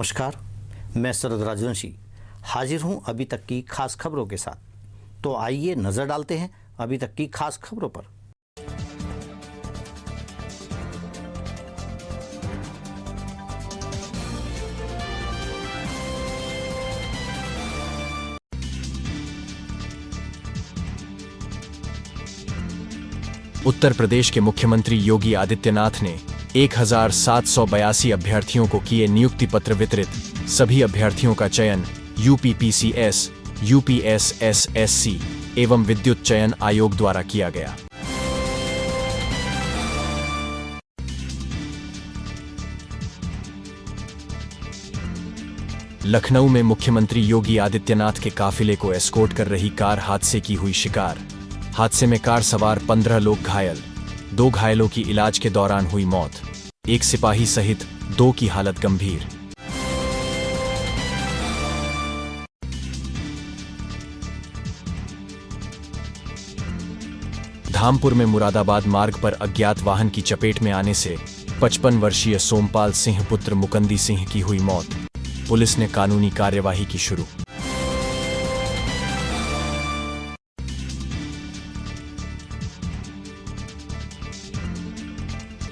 नमस्कार, मैं शरद राजवंशी हाजिर हूं अभी तक की खास खबरों के साथ। तो आइए नजर डालते हैं अभी तक की खास खबरों पर। उत्तर प्रदेश के मुख्यमंत्री योगी आदित्यनाथ ने 1782 अभ्यर्थियों को किए नियुक्ति पत्र वितरित। सभी अभ्यर्थियों का चयन यूपीपीसीएस, यूपीएसएसएससी एवं विद्युत चयन आयोग द्वारा किया गया। लखनऊ में मुख्यमंत्री योगी आदित्यनाथ के काफिले को एस्कॉर्ट कर रही कार हादसे की हुई शिकार। हादसे में कार सवार 15 लोग घायल, 2 घायलों की इलाज के दौरान हुई मौत। एक सिपाही सहित 2 की हालत गंभीर। धामपुर में मुरादाबाद मार्ग पर अज्ञात वाहन की चपेट में आने से 55 वर्षीय सोमपाल सिंह पुत्र मुकंदी सिंह की हुई मौत। पुलिस ने कानूनी कार्यवाही की शुरू।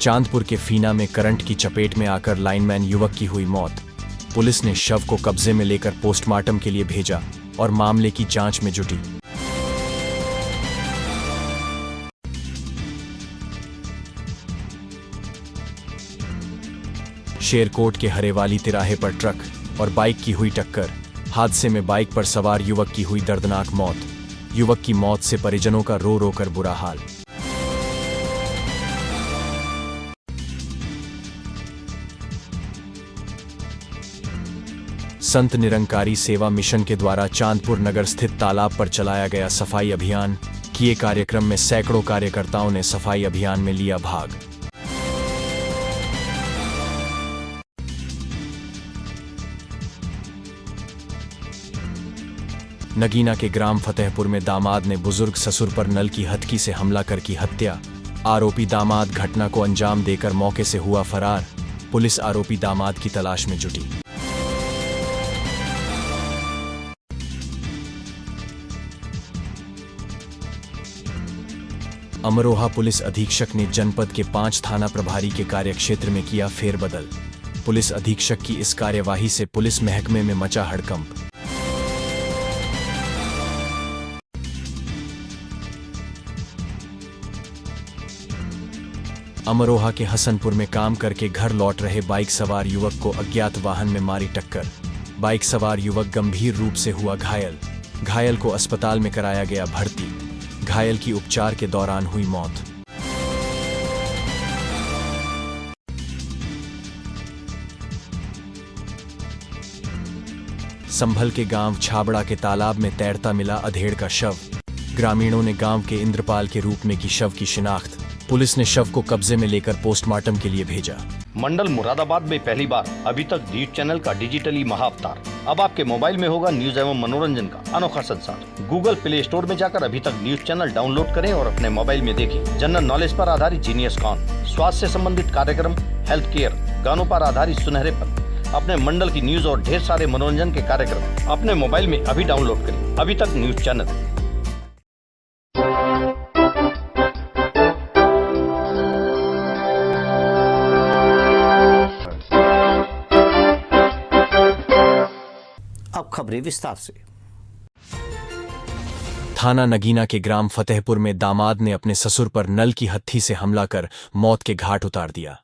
चांदपुर के फीना में करंट की चपेट में आकर लाइनमैन युवक की हुई मौत। पुलिस ने शव को कब्जे में लेकर पोस्टमार्टम के लिए भेजा और मामले की जांच में जुटी। शेरकोट के हरेवाली तिराहे पर ट्रक और बाइक की हुई टक्कर। हादसे में बाइक पर सवार युवक की हुई दर्दनाक मौत। युवक की मौत से परिजनों का रो रो कर बुरा हाल। संत निरंकारी सेवा मिशन के द्वारा चांदपुर नगर स्थित तालाब पर चलाया गया सफाई अभियान। किए कार्यक्रम में सैकड़ों कार्यकर्ताओं ने सफाई अभियान में लिया भाग। नगीना के ग्राम फतेहपुर में दामाद ने बुजुर्ग ससुर पर नल की हथकड़ी से हमला कर की हत्या। आरोपी दामाद घटना को अंजाम देकर मौके से हुआ फरार। पुलिस आरोपी दामाद की तलाश में जुटी। अमरोहा पुलिस अधीक्षक ने जनपद के 5 थाना प्रभारी के कार्यक्षेत्र में किया फेरबदल। पुलिस अधीक्षक की इस कार्यवाही से पुलिस महकमे में मचा हड़कंप। अमरोहा के हसनपुर में काम करके घर लौट रहे बाइक सवार युवक को अज्ञात वाहन में मारी टक्कर। बाइक सवार युवक गंभीर रूप से हुआ घायल। घायल को अस्पताल में कराया गया भर्ती। घायल की उपचार के दौरान हुई मौत। संभल के गांव छाबड़ा के तालाब में तैरता मिला अधेड़ का शव। ग्रामीणों ने गांव के इंद्रपाल के रूप में की शव की शिनाख्त। पुलिस ने शव को कब्जे में लेकर पोस्टमार्टम के लिए भेजा। मंडल मुरादाबाद में पहली बार अभी तक न्यूज चैनल का डिजिटली महाअवतार। अब आपके मोबाइल में होगा न्यूज एवं मनोरंजन का अनोखा संसार। गूगल प्ले स्टोर में जाकर अभी तक न्यूज चैनल डाउनलोड करें और अपने मोबाइल में देखें। जनरल नॉलेज पर आधारित जीनियस कॉन, स्वास्थ्य से संबंधित कार्यक्रम, हेल्थ केयर, गानों पर आधारित सुनहरे पल, अपने मंडल की न्यूज और ढेर सारे मनोरंजन के कार्यक्रम अपने मोबाइल में अभी डाउनलोड करें। अभी तक न्यूज चैनल। अब खबरें विस्तार से। थाना नगीना के ग्राम फतेहपुर में दामाद ने अपने ससुर पर नल की हथकड़ी से हमला कर मौत के घाट उतार दिया।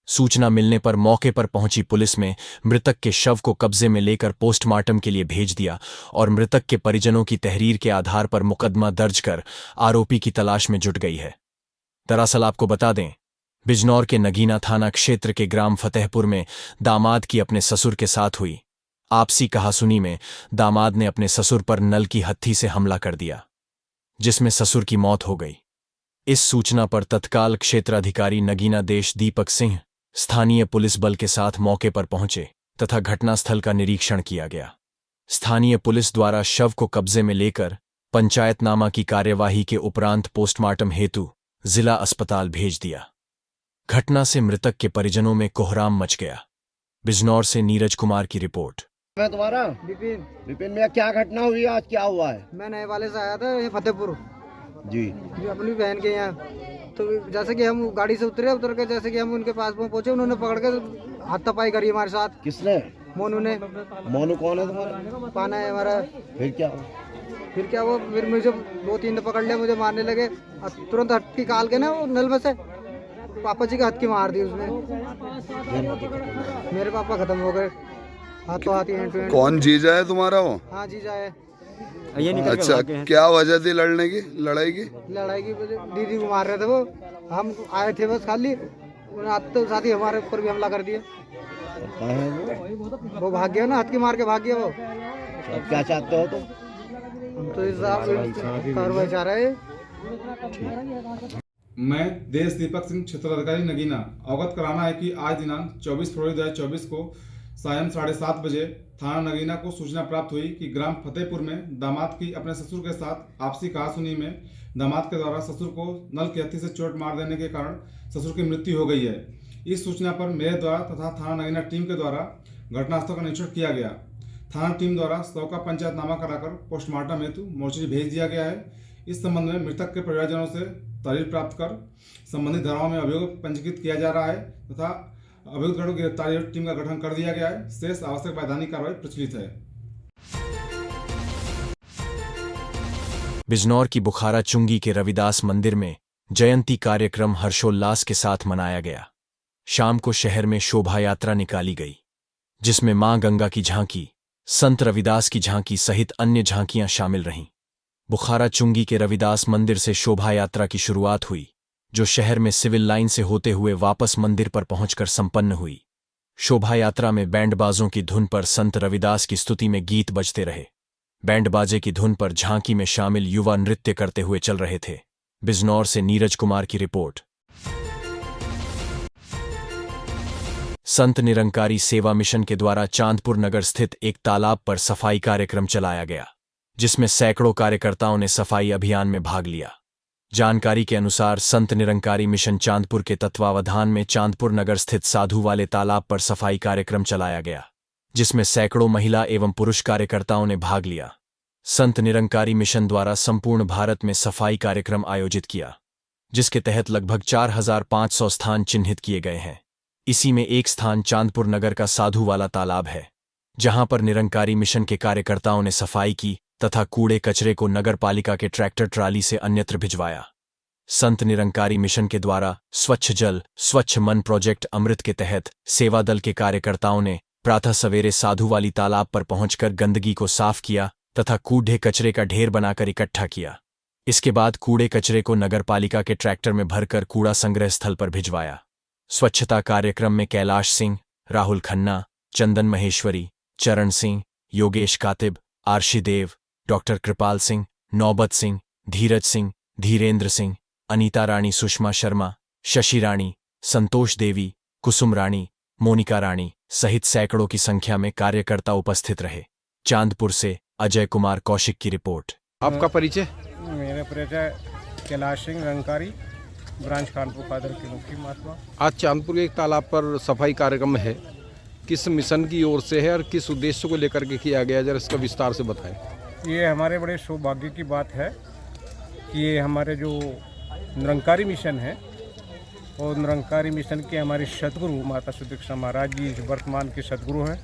सूचना मिलने पर मौके पर पहुंची पुलिस में मृतक के शव को कब्जे में लेकर पोस्टमार्टम के लिए भेज दिया और मृतक के परिजनों की तहरीर के आधार पर मुकदमा दर्ज कर आरोपी की तलाश में जुट गई है। दरअसल आपको बता दें, बिजनौर के नगीना थाना क्षेत्र के ग्राम फतेहपुर में दामाद की अपने ससुर के साथ हुई आपसी कहासुनी में दामाद ने अपने ससुर पर नल की हथकड़ी से हमला कर दिया, जिसमें ससुर की मौत हो गई। इस सूचना पर तत्काल क्षेत्राधिकारी नगीना देश दीपक सिंह स्थानीय पुलिस बल के साथ मौके पर पहुंचे तथा घटनास्थल का निरीक्षण किया गया। स्थानीय पुलिस द्वारा शव को कब्जे में लेकर पंचायतनामा की कार्यवाही के उपरांत पोस्टमार्टम हेतु जिला अस्पताल भेज दिया। घटना से मृतक के परिजनों में कोहराम मच गया। बिजनौर से नीरज कुमार की रिपोर्ट। मैं तुम्हारा विपिन। विपिन में क्या घटना हुई आज, क्या हुआ है? मैं नए वाले से आया था ये फतेहपुर जी जी, अपनी बहन के यहाँ। तो जैसे कि हम गाड़ी से उतर के जैसे कि हम उनके पास में पहुंचे, उन्होंने पकड़ के हाथापाई करी हमारे साथ। किसने? मोनू ने। मोनू कौन है तुम्हारा? पाना है हमारा। फिर क्या हुआ? फिर मुझे 2-3 पकड़ लिया, मुझे मारने लगे और तुरंत हट्टी काल के ना वो नल में से पापा जी का हाथ की मार दी उसने। मेरे पापा खत्म हो गए, हाथों हाथ एंड टू एंड। कौन जीजा है तुम्हारा वो? हाँ जीजा है। अच्छा, क्या वजह थी लड़ने की, लड़ाई की? लड़ाई की वजह दीदी को मार रहे थे वो, हम आए थे बस खाली, उन्हें आते साथ ही हमारे ऊपर भी हमला कर दिया। कहाँ है वो भाग गया ना, हाथ की मार के भाग गया वो। अब क्या चाहते हो तुम? हम तो इस कार्रवाई चाह रहे हैं। मैं देश दीपक सिंह, क्षेत्राधिकारी नगीना। अवगत कराना है कि आज दिनांक 24 फरवरी 2024 को सायं 7:30 बजे थाना नगीना को सूचना प्राप्त हुई कि ग्राम फतेहपुर में दामाद की अपने ससुर के साथ आपसी कहासुनी में दामाद के द्वारा ससुर को नल की हत्थी से चोट मार देने के कारण ससुर की मृत्यु हो गई है। इस सूचना पर मेरे द्वारा तथा थाना नगीना टीम के द्वारा घटनास्थल का निरीक्षण किया गया। थाना टीम द्वारा शव का पंचायतनामा कराकर पोस्टमार्टम हेतु मोर्चरी भेज दिया गया है। इस संबंध में मृतक के परिवारजनों से तारीफ प्राप्त कर संबंधित धाराओं में अभियोग पंजीकृत किया जा रहा है तथा अभियुक्तों की गिरफ्तारी टीम का गठन कर दिया गया है। शेष आवश्यक वैधानिक कार्रवाई प्रचलित है। बिजनौर की बुखारा चुंगी के रविदास मंदिर में जयंती कार्यक्रम हर्षोल्लास के साथ मनाया गया। शाम को शहर में शोभा यात्रा निकाली गई, जिसमें मां गंगा की झांकी, संत रविदास की झांकी सहित अन्य झांकियां शामिल रहीं। बुखारा चुंगी के रविदास मंदिर से शोभा यात्रा की शुरुआत हुई, जो शहर में सिविल लाइन से होते हुए वापस मंदिर पर पहुंचकर संपन्न हुई। शोभा यात्रा में बैंडबाजों की धुन पर संत रविदास की स्तुति में गीत बजते रहे। बैंड बाजे की धुन पर झांकी में शामिल युवा नृत्य करते हुए चल रहे थे। बिजनौर से नीरज कुमार की रिपोर्ट। संत निरंकारी सेवा मिशन के द्वारा चांदपुर नगर स्थित एक तालाब पर सफाई कार्यक्रम चलाया गया, जिसमें सैकड़ों कार्यकर्ताओं ने सफाई अभियान में भाग लिया। जानकारी के अनुसार संत निरंकारी मिशन चांदपुर के तत्वावधान में चांदपुर नगर स्थित साधु वाले तालाब पर सफाई कार्यक्रम चलाया गया, जिसमें सैकड़ों महिला एवं पुरुष कार्यकर्ताओं ने भाग लिया। संत निरंकारी मिशन द्वारा संपूर्ण भारत में सफाई कार्यक्रम आयोजित किया, जिसके तहत लगभग 4500 स्थान चिन्हित किए गए हैं। इसी में एक स्थान चांदपुर नगर का साधु वाला तालाब है, जहां पर निरंकारी मिशन के कार्यकर्ताओं ने सफाई की तथा कूड़े कचरे को नगर पालिका के ट्रैक्टर ट्राली से अन्यत्र भिजवाया। संत निरंकारी मिशन के द्वारा स्वच्छ जल स्वच्छ मन प्रोजेक्ट अमृत के तहत सेवा दल के कार्यकर्ताओं ने प्रातः सवेरे साधु वाली तालाब पर पहुंचकर गंदगी को साफ किया तथा कूड़े कचरे का ढेर बनाकर इकट्ठा किया। इसके बाद कूड़े कचरे को नगर पालिका के ट्रैक्टर में भरकर कूड़ा संग्रह स्थल पर भिजवाया। स्वच्छता कार्यक्रम में कैलाश सिंह, राहुल खन्ना, चंदन महेश्वरी, चरण सिंह, योगेश कातिब, आरशी देव, डॉक्टर कृपाल सिंह, नौबत सिंह, धीरज सिंह, धीरेन्द्र सिंह, अनीता रानी, सुषमा शर्मा, शशि रानी, संतोष देवी, कुसुम रानी, मोनिका रानी सहित सैकड़ों की संख्या में कार्यकर्ता उपस्थित रहे। चांदपुर से अजय कुमार कौशिक की रिपोर्ट। आपका परिचय? मेरा परिचय कैलाश सिंह, निरंकारी ब्रांच कानपुर कादर के मुखी महात्मा। आज चांदपुर के एक तालाब पर सफाई कार्यक्रम है, किस मिशन की ओर से है और किस उद्देश्य को लेकर के किया गया, जरा इसका विस्तार से बताएं। ये हमारे बड़े सौभाग्य की बात है कि ये हमारे जो निरंकारी मिशन है और निरंकारी मिशन के हमारे सदगुरु माता सुदीक्षा महाराज जी वर्तमान के सदगुरु हैं।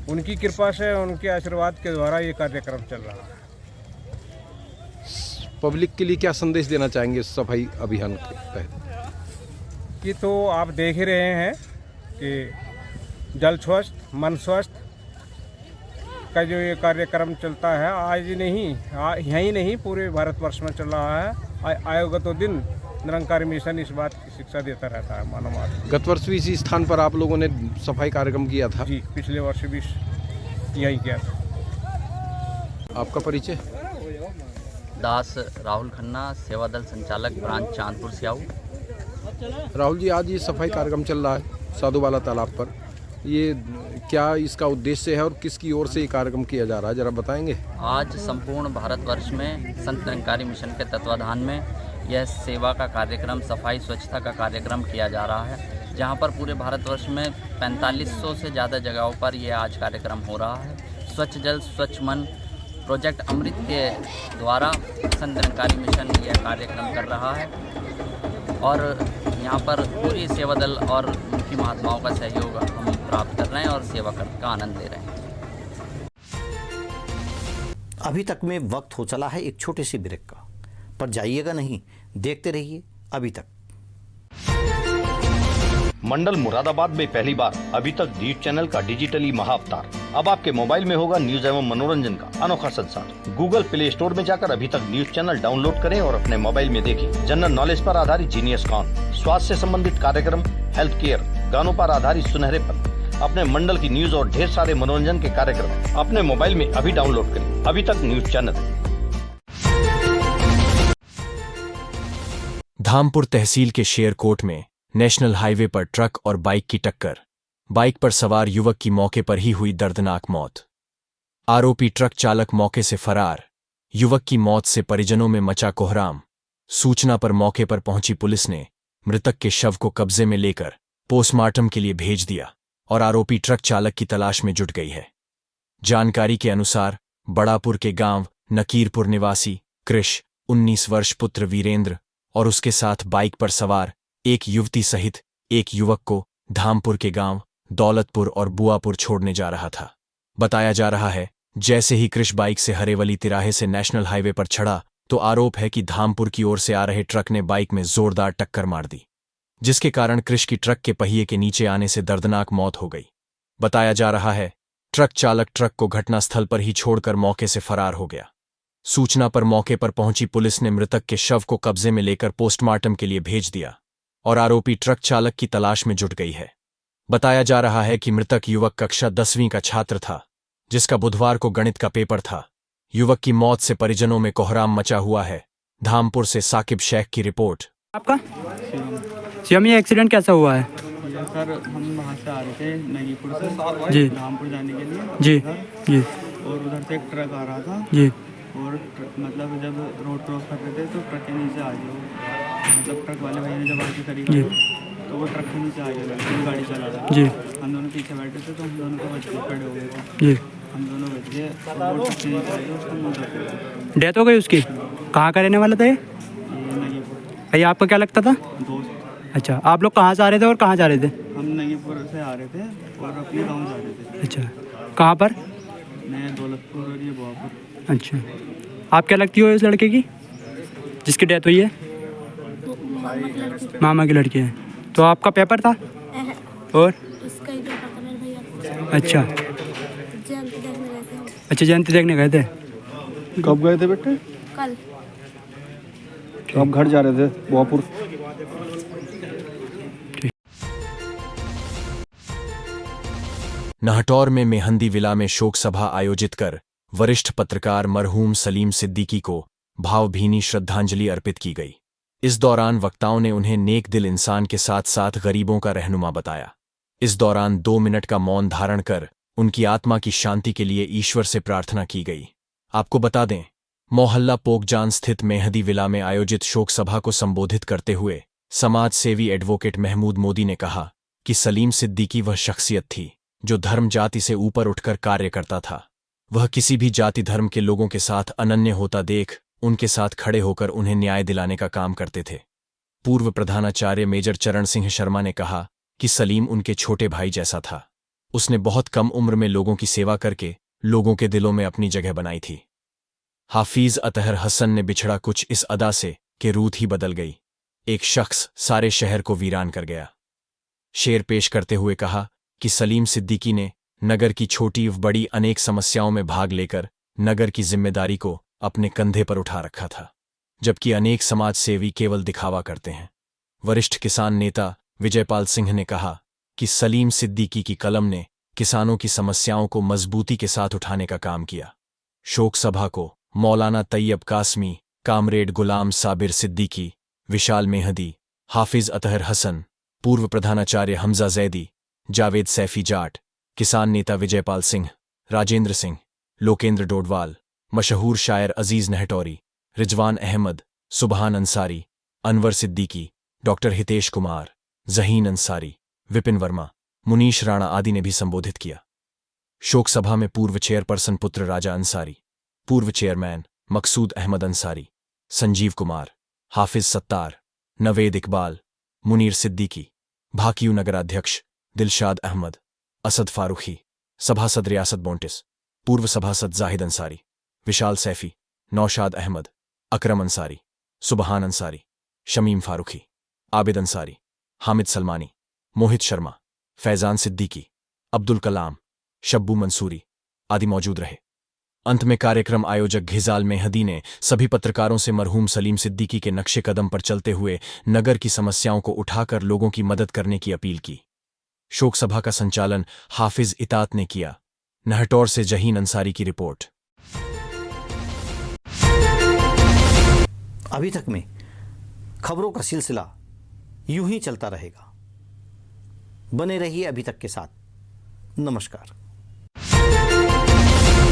उनकी कृपा से, उनके आशीर्वाद के द्वारा ये कार्यक्रम चल रहा है। पब्लिक के लिए क्या संदेश देना चाहेंगे इस सफाई अभियान के तहत? कि तो आप देख ही रहे हैं कि जल स्वस्थ मन स्वस्थ का जो ये कार्यक्रम चलता है, आज नहीं यहीं नहीं पूरे भारतवर्ष में चल रहा है। आयोगतो दिन निरंकारी मिशन इस बात की शिक्षा देता रहता है मानव मात्र। गत वर्ष भी इसी स्थान पर आप लोगों ने सफाई कार्यक्रम किया था? जी, पिछले वर्ष भी यही किया था। आपका परिचय? दास राहुल खन्ना, सेवा दल संचालक ब्रांच चांदपुर से आऊँ। राहुल जी, आज ये सफाई कार्यक्रम चल रहा है साधु वाला तालाब पर, ये क्या इसका उद्देश्य है और किसकी ओर से ये कार्यक्रम किया जा रहा है, जरा बताएंगे? आज संपूर्ण भारतवर्ष में संत निरंकारी मिशन के तत्वाधान में यह सेवा का कार्यक्रम, सफाई स्वच्छता का कार्यक्रम किया जा रहा है। जहां पर पूरे भारतवर्ष में 4500 से ज़्यादा जगहों पर ये आज कार्यक्रम हो रहा है। स्वच्छ जल स्वच्छ मन प्रोजेक्ट अमृत के द्वारा मिशन निरंकारी मिशन यह कार्यक्रम कर रहा है और यहाँ पर पूरी सेवा दल और मुख्य महात्माओं का सहयोग हम प्राप्त कर रहे हैं और सेवा का आनंद ले रहे हैं। अभी तक में वक्त हो चला है एक छोटे से ब्रेक का, पर जाइएगा नहीं, देखते रहिए अभी तक। मंडल मुरादाबाद में पहली बार अभी तक डीट चैनल का डिजिटली महाअवतार। अब आपके मोबाइल में होगा न्यूज एवं मनोरंजन का अनोखा संसार। गूगल प्ले स्टोर में जाकर अभी तक न्यूज चैनल डाउनलोड करें और अपने मोबाइल में देखें जनरल नॉलेज पर आधारित जीनियस कॉन, स्वास्थ्य से संबंधित कार्यक्रम, हेल्थ केयर, गानों पर आधारित सुनहरेपन, अपने मंडल की न्यूज और ढेर सारे मनोरंजन के कार्यक्रम अपने मोबाइल में अभी डाउनलोड करें। अभी तक न्यूज चैनल। धामपुर तहसील के शेरकोट में नेशनल हाईवे पर ट्रक और बाइक की टक्कर। बाइक पर सवार युवक की मौके पर ही हुई दर्दनाक मौत। आरोपी ट्रक चालक मौके से फरार। युवक की मौत से परिजनों में मचा कोहराम। सूचना पर मौके पर पहुंची पुलिस ने मृतक के शव को कब्जे में लेकर पोस्टमार्टम के लिए भेज दिया और आरोपी ट्रक चालक की तलाश में जुट गई है। जानकारी के अनुसार बड़ापुर के गांव नकीरपुर निवासी कृष 19 वर्ष पुत्र वीरेंद्र और उसके साथ बाइक पर सवार एक युवती सहित एक युवक को धामपुर के गांव दौलतपुर और बुआपुर छोड़ने जा रहा था। बताया जा रहा है जैसे ही कृष बाइक से हरेवली तिराहे से नेशनल हाईवे पर चढ़ा तो आरोप है कि धामपुर की ओर से आ रहे ट्रक ने बाइक में जोरदार टक्कर मार दी, जिसके कारण कृष की ट्रक के पहिए के नीचे आने से दर्दनाक मौत हो गई। बताया जा रहा है ट्रक चालक ट्रक को घटनास्थल पर ही छोड़कर मौके से फरार हो गया। सूचना पर मौके पर पहुंची पुलिस ने मृतक के शव को कब्जे में लेकर पोस्टमार्टम के लिए भेज दिया और आरोपी ट्रक चालक की तलाश में जुट गई है। बताया जा रहा है कि मृतक युवक कक्षा 10वीं का छात्र था, जिसका बुधवार को गणित का पेपर था। युवक की मौत से परिजनों में कोहराम मचा हुआ है। धामपुर से साकिब शेख की रिपोर्ट। आपका शिवम, ये एक्सीडेंट कैसा हुआ है? सर हम वहाँ से आ रहे थे नगीपुर से जी धामपुर जाने के लिए जी जी और उधर से एक ट्रक आ रहा था जी और मतलब जब रोड क्रॉस कर रहे थे तो ट्रक के नीचे आ गया, मतलब ट्रक वाले भैया ने जब आके करी जी तो वो ट्रक के नीचे आ गया, गाड़ी चला रहा जी हम दोनों पीछे बैठे थे तो हम दोनों को बच के खड़े हो गए थे। जी हम दोनों बच गए, वो ट्रक के नीचे आ गया, उसका मुँह ढक गया। डेथ हो गई उसकी? कहाँ का रहने वाला था ये? ये नगीपुर भैया आपका क्या लगता था? दोस्त। अच्छा, आप लोग कहाँ से आ रहे थे और कहाँ जा रहे थे? हम नगीपुर से आ रहे थे और अपने गाँव जा रहे थे। अच्छा, कहाँ पर? मैं दौलतपुर और ये बुआपुर। अच्छा, आप क्या लगती हो इस लड़के की जिसकी डेथ हुई है? मामा की लड़की है। तो आपका पेपर था और इसका ही पेपर था मेरे भैया। अच्छा जयंती देखने गए थे हम। अच्छा, जयंती देखने गए थे। कब गए थे बेटे? कल। कब घर जा रहे थे? बुआपुर। नाहटौर में मेहंदी विला में शोक सभा आयोजित कर वरिष्ठ पत्रकार मरहूम सलीम सिद्दीकी को भावभीनी श्रद्धांजलि अर्पित की गई। इस दौरान वक्ताओं ने उन्हें नेक दिल इंसान के साथ साथ गरीबों का रहनुमा बताया। इस दौरान 2 मिनट का मौन धारण कर उनकी आत्मा की शांति के लिए ईश्वर से प्रार्थना की गई। आपको बता दें, मोहल्ला पोकजान स्थित मेहंदी विला में आयोजित शोक सभा को संबोधित करते हुए समाज सेवी एडवोकेट महमूद मोदी ने कहा कि सलीम सिद्दीकी वह शख्सियत थी जो धर्म जाति से ऊपर उठकर कार्य करता था। वह किसी भी जाति धर्म के लोगों के साथ अनन्य होता देख उनके साथ खड़े होकर उन्हें न्याय दिलाने का काम करते थे। पूर्व प्रधानाचार्य मेजर चरण सिंह शर्मा ने कहा कि सलीम उनके छोटे भाई जैसा था। उसने बहुत कम उम्र में लोगों की सेवा करके लोगों के दिलों में अपनी जगह बनाई थी। हाफिज अतहर हसन ने बिछड़ा कुछ इस अदा से कि रूह ही बदल गई। एक शख्स सारे शहर को वीरान कर गया। शेर पेश करते हुए कहा कि सलीम सिद्दीकी ने नगर की छोटी व बड़ी अनेक समस्याओं में भाग लेकर नगर की जिम्मेदारी को अपने कंधे पर उठा रखा था, जबकि अनेक समाज सेवी केवल दिखावा करते हैं। वरिष्ठ किसान नेता विजयपाल सिंह ने कहा कि सलीम सिद्दीकी की कलम ने किसानों की समस्याओं को मजबूती के साथ उठाने का काम किया। शोक सभा को मौलाना तैयब कासमी, कामरेड गुलाम साबिर सिद्दीकी, विशाल मेहदी, हाफिज अतहर हसन, पूर्व प्रधानाचार्य हमजा जैदी, जावेद सैफी जाट, किसान नेता विजयपाल सिंह, राजेंद्र सिंह, लोकेंद्र डोडवाल, मशहूर शायर अजीज नहटौरी, रिजवान अहमद, सुबहान अंसारी, अनवर सिद्दीकी, डॉक्टर हितेश कुमार, जहीन अंसारी, विपिन वर्मा, मुनीश राणा आदि ने भी संबोधित किया। शोक सभा में पूर्व चेयरपर्सन पुत्र राजा अंसारी, पूर्व चेयरमैन मकसूद अहमद अंसारी, संजीव कुमार, हाफिज सत्तार, नवेद इकबाल, मुनीर सिद्दीकी, भाकियू नगराध्यक्ष दिलशाद अहमद, असद फारूखी, सभासद रियासत बोंटिस, पूर्व सभासद जाहिद अंसारी, विशाल सैफी, नौशाद अहमद, अकरम अंसारी, सुबहान अंसारी, शमीम फारूखी, आबिद अंसारी, हामिद सलमानी, मोहित शर्मा, फैजान सिद्दीकी, अब्दुल कलाम, शब्बू मंसूरी आदि मौजूद रहे। अंत में कार्यक्रम आयोजक घिजाल मेहदी ने सभी पत्रकारों से मरहूम सलीम सिद्दीकी के नक्शे कदम पर चलते हुए नगर की समस्याओं को उठाकर लोगों की मदद करने की अपील की। शोक सभा का संचालन हाफिज इतात ने किया। नहटौर से जहीन अंसारी की रिपोर्ट। अभी तक में खबरों का सिलसिला यूं ही चलता रहेगा। बने रहिए अभी तक के साथ। नमस्कार।